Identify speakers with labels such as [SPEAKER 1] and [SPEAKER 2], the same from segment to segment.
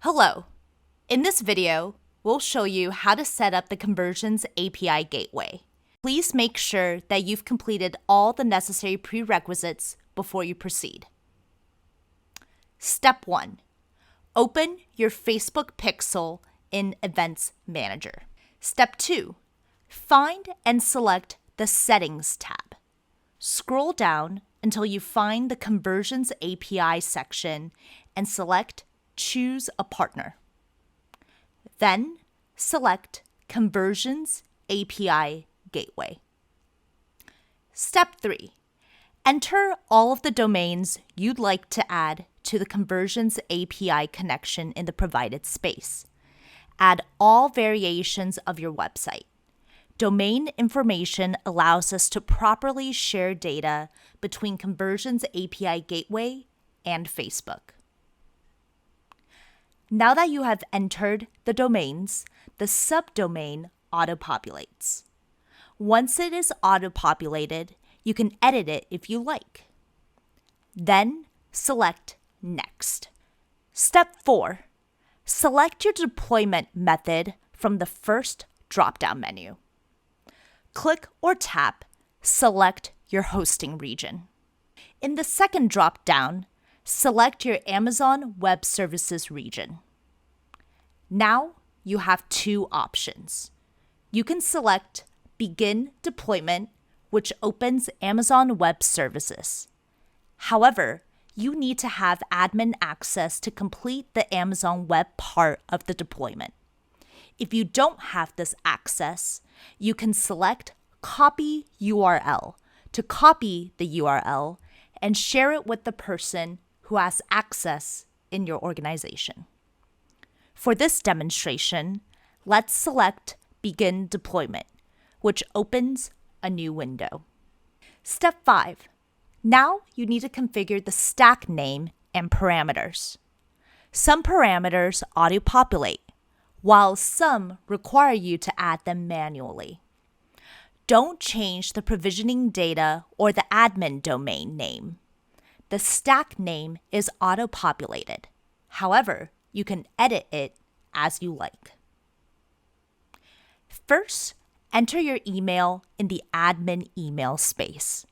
[SPEAKER 1] Hello. In this video, we'll show you how to set up the Conversions API gateway. Please make sure that you've completed all the necessary prerequisites before you proceed. Step 1. Open your Facebook pixel in Events Manager. Step 2. Find and select the Settings tab. Scroll down until you find the Conversions API section and select Choose a Partner. Then select Conversions API Gateway. Step 3. Enter all of the domains you'd like to add to the Conversions API connection in the provided space. Add all variations of your website. Domain information allows us to properly share data between Conversions API Gateway and Facebook. Now that you have entered the domains, the subdomain auto-populates. Once it is auto-populated, you can edit it if you like. Then select Next. Step 4. Select your deployment method from the first drop-down menu. Click or tap Select your hosting region. In the second drop-down, select your Amazon Web Services region. Now you have two options. You can select Begin Deployment, which opens Amazon Web Services. However, you need to have admin access to complete the Amazon Web part of the deployment. If you don't have this access, you can select Copy URL to copy the URL and share it with the person who has access in your organization. For this demonstration, let's select Begin Deployment, which opens a new window. Step 5. Now you need to configure the stack name and parameters. Some parameters auto-populate, while some require you to add them manually. Don't change the provisioning data or the admin domain name. The stack name is auto-populated. However, you can edit it as you like. First, enter your email in the admin email space.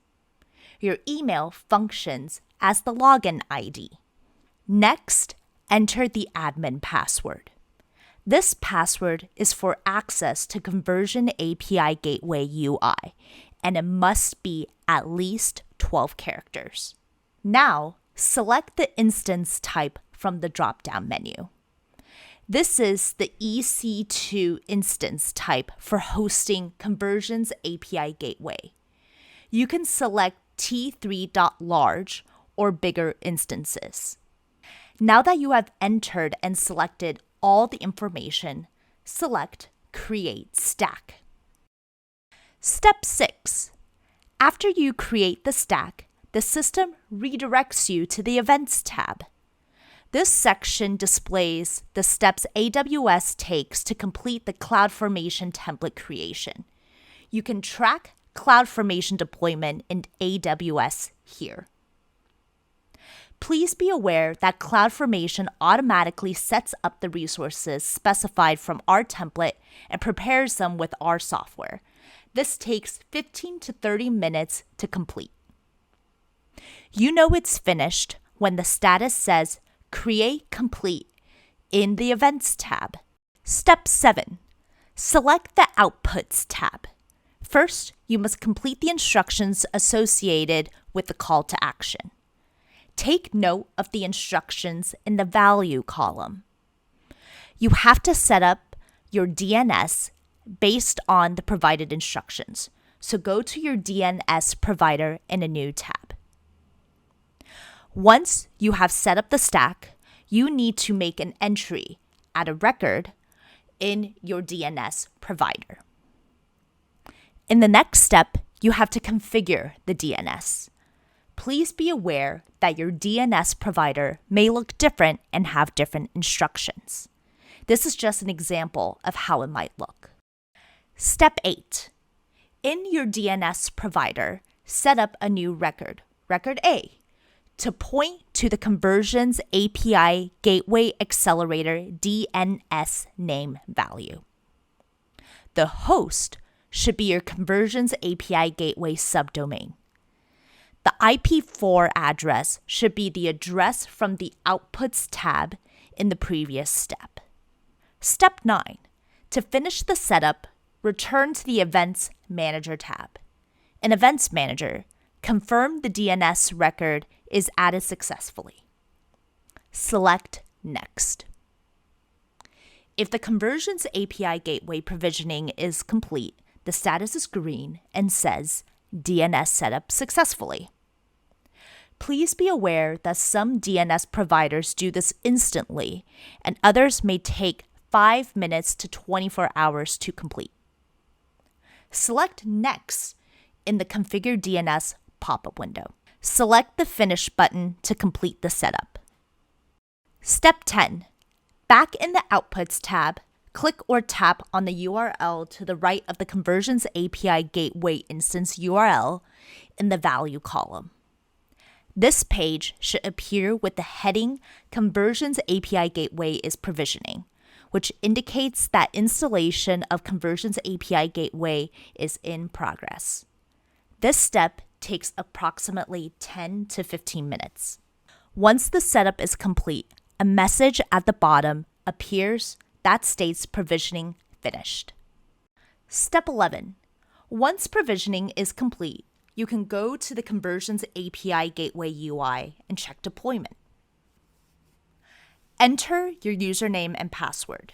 [SPEAKER 1] Your email functions as the login ID. Next, enter the admin password. This password is for access to Conversion API Gateway UI, and it must be at least 12 characters. Now, select the instance type from the drop-down menu. This is the EC2 instance type for hosting Conversions API Gateway. You can select T3.large or bigger instances. Now that you have entered and selected all the information, select Create Stack. Step 6. After you create the stack, the system redirects you to the Events tab. This section displays the steps AWS takes to complete the CloudFormation template creation. You can track CloudFormation deployment in AWS here. Please be aware that CloudFormation automatically sets up the resources specified from our template and prepares them with our software. This takes 15 to 30 minutes to complete. You know it's finished when the status says Create Complete in the Events tab. Step 7. Select the Outputs tab. First, you must complete the instructions associated with the call to action. Take note of the instructions in the Value column. You have to set up your DNS based on the provided instructions, so go to your DNS provider in a new tab. Once you have set up the stack, you need to make an entry, add a record in your DNS provider. In the next step, you have to configure the DNS. Please be aware that your DNS provider may look different and have different instructions. This is just an example of how it might look. Step 8. In your DNS provider, set up a new record, record A, to point to the Conversions API Gateway Accelerator DNS name value. The host should be your Conversions API Gateway subdomain. The IP4 address should be the address from the Outputs tab in the previous step. Step 9. To finish the setup, return to the Events Manager tab. In Events Manager, confirm the DNS record is added successfully. Select Next. If the Conversions API Gateway provisioning is complete, the status is green and says DNS setup successfully. Please be aware that some DNS providers do this instantly, and others may take 5 minutes to 24 hours to complete. Select Next in the Configure DNS pop-up window. Select the Finish button to complete the setup. Step 10. Back in the Outputs tab, click or tap on the URL to the right of the Conversions API Gateway instance URL in the Value column. This page should appear with the heading Conversions API Gateway is provisioning, which indicates that installation of Conversions API Gateway is in progress. This step takes approximately 10 to 15 minutes. Once the setup is complete, a message at the bottom appears that states provisioning finished. Step 11. Once provisioning is complete, you can go to the Conversions API Gateway UI and check deployment. Enter your username and password.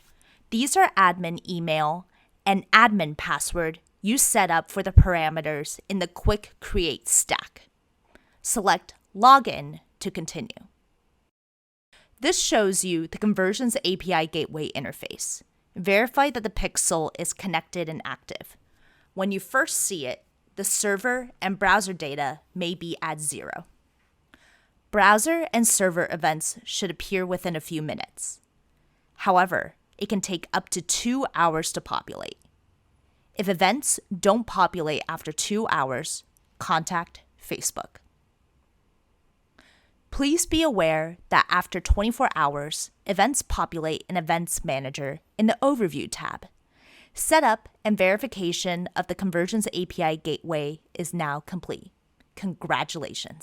[SPEAKER 1] These are admin email and admin password you set up for the parameters in the Quick Create stack. Select Login to continue. This shows you the Conversions API Gateway interface. Verify that the pixel is connected and active. When you first see it, the server and browser data may be at 0. Browser and server events should appear within a few minutes. However, it can take up to 2 hours to populate. If events don't populate after 2 hours, contact Facebook. Please be aware that after 24 hours, events populate in Events Manager in the Overview tab. Setup and verification of the Conversions API Gateway is now complete. Congratulations.